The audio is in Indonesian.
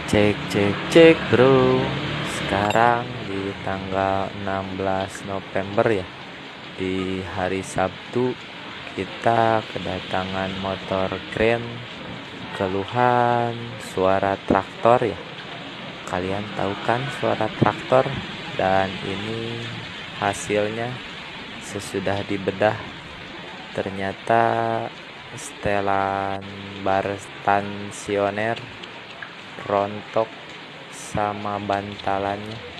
Cek cek cek bro. Sekarang di tanggal 16 November ya. Di hari Sabtu kita kedatangan motor keren. Keluhan suara traktor ya. Kalian tahu kan suara traktor? Dan ini hasilnya sesudah dibedah. Ternyata setelan bar stansioner rontok sama bantalannya.